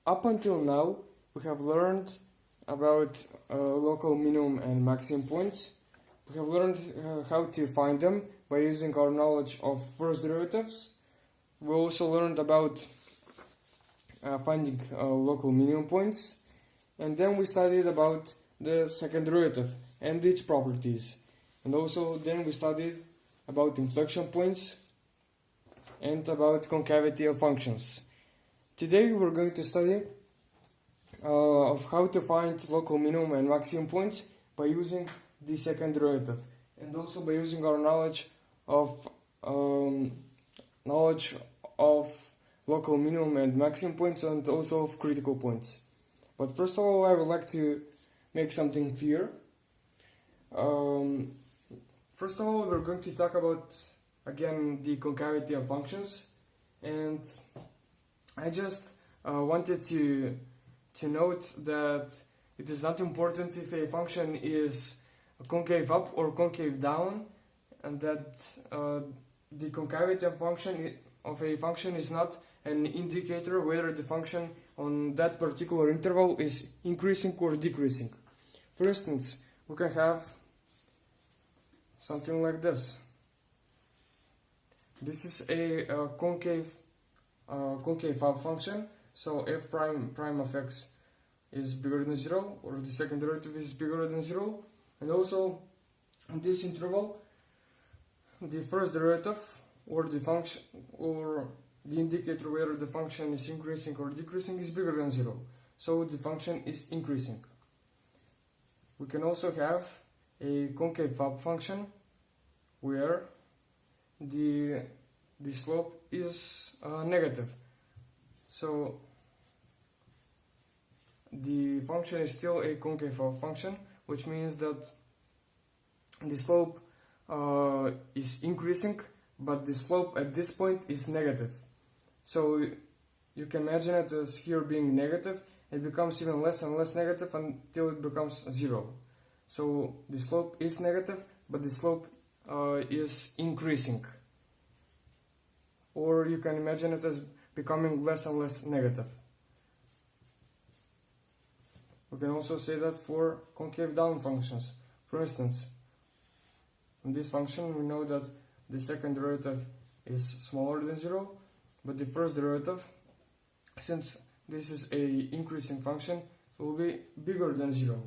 Up until now, we have learned about local minimum and maximum points. We have learned how to find them by using our knowledge of first derivatives. We also learned about finding local minimum points. And then we studied about the second derivative and its properties. And also then we studied about inflection points and about concavity of functions. Today we're going to study of how to find local minimum and maximum points by using the second derivative, and also by using our knowledge of local minimum and maximum points, and also of critical points. But first of all, I would like to make something clear. First of all, we're going to talk about again the concavity of functions, and I just wanted to note that it is not important if a function is concave up or concave down, and that the concavity of a function is not an indicator whether the function on that particular interval is increasing or decreasing. For instance, we can have something like this. This is a concave up function, so f prime of x is bigger than 0, or the second derivative is bigger than 0, and also in this interval the first derivative or the function or the indicator whether the function is increasing or decreasing is bigger than 0, so the function is increasing. We can also have a concave up function where the slope is negative, so the function is still a concave up function, which means that the slope is increasing, but the slope at this point is negative. So you can imagine it as here being negative. It becomes even less and less negative until it becomes 0. So the slope is negative, but the slope is increasing. Or you can imagine it as becoming less and less negative. We can also say that for concave down functions. For instance, in this function we know that the second derivative is smaller than 0, but the first derivative, since this is a increasing function, will be bigger than 0.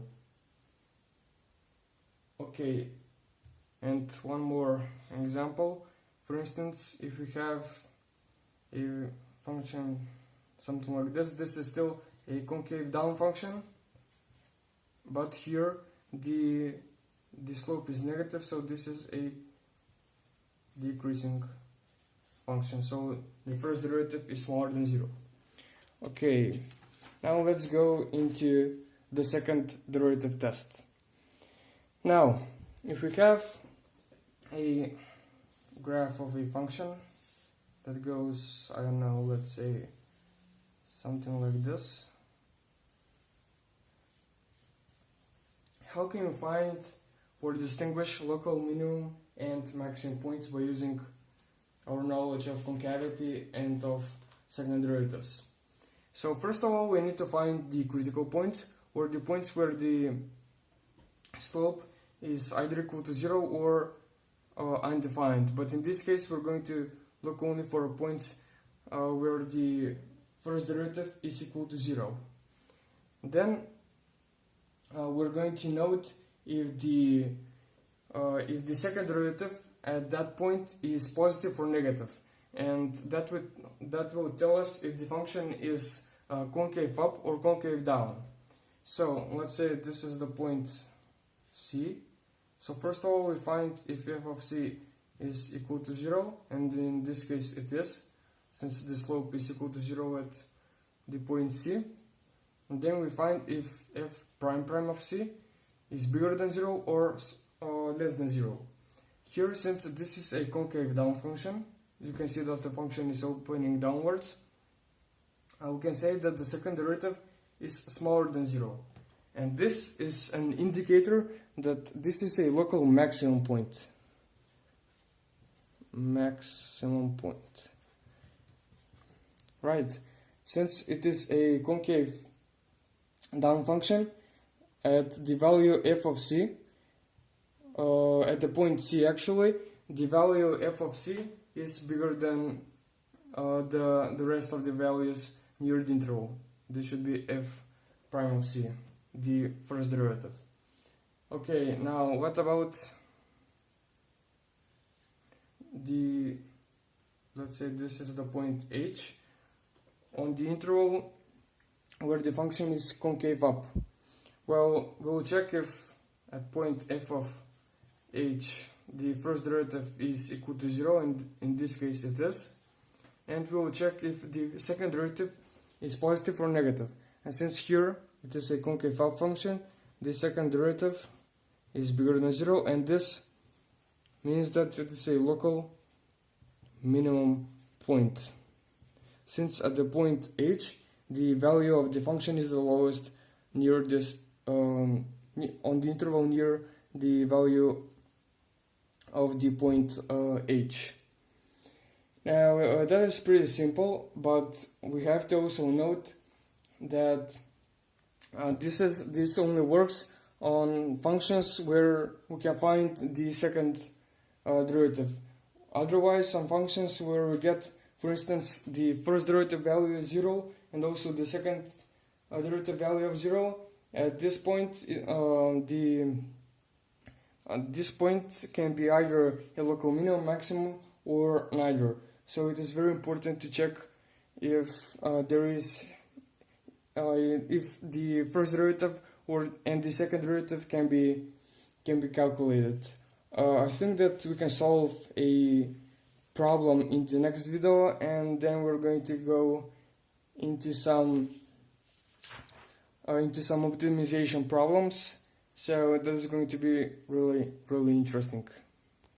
Okay, and one more example. For instance, if we have a function something like this, this is still a concave down function, but here the slope is negative, so this is a decreasing function, so the first derivative is smaller than 0. Okay, now let's go into the second derivative test. Now, if we have a graph of a function that goes, I don't know, let's say something like this, how can you find or distinguish local minimum and maximum points by using our knowledge of concavity and of second derivatives? So first of all, we need to find the critical points, or the points where the slope is either equal to 0 or undefined. But in this case, we're going to look only for points where the first derivative is equal to 0. Then we're going to note if the second derivative at that point is positive or negative, and that will tell us if the function is concave up or concave down. So let's say this is the point C. So first of all, we find if f of c is equal to 0, and in this case it is, since the slope is equal to 0 at the point C. And then we find if f prime of c is bigger than 0 or less than 0. Here, since this is a concave down function, you can see that the function is opening downwards. We can say that the second derivative is smaller than 0. And this is an indicator that this is a local maximum point. Maximum point. Right. since it is a concave down function at the value f of c, at the point c actually, the value f of c is bigger than the rest of the values near the interval. This should be f prime of c, the first derivative. Okay, now what about the, let's say this is the point h on the interval where the function is concave up. Well, we'll check if at point f of h the first derivative is equal to 0, and in this case it is, and we'll check if the second derivative is positive or negative. And since here it is a concave up function, the second derivative is bigger than 0, and this means that it is a local minimum point, since at the point h the value of the function is the lowest near this on the interval near the value of the point h. Now that is pretty simple, but we have to also note that this only works on functions where we can find the second derivative. Otherwise, some functions where we get, for instance, the first derivative value is 0 and also the second derivative value of 0, at this point this point can be either a local minimum, maximum, or neither. So it is very important to check if if the first derivative and the second derivative can be calculated. I think that we can solve a problem in the next video, and then we're going to go into some optimization problems. So that is going to be really interesting.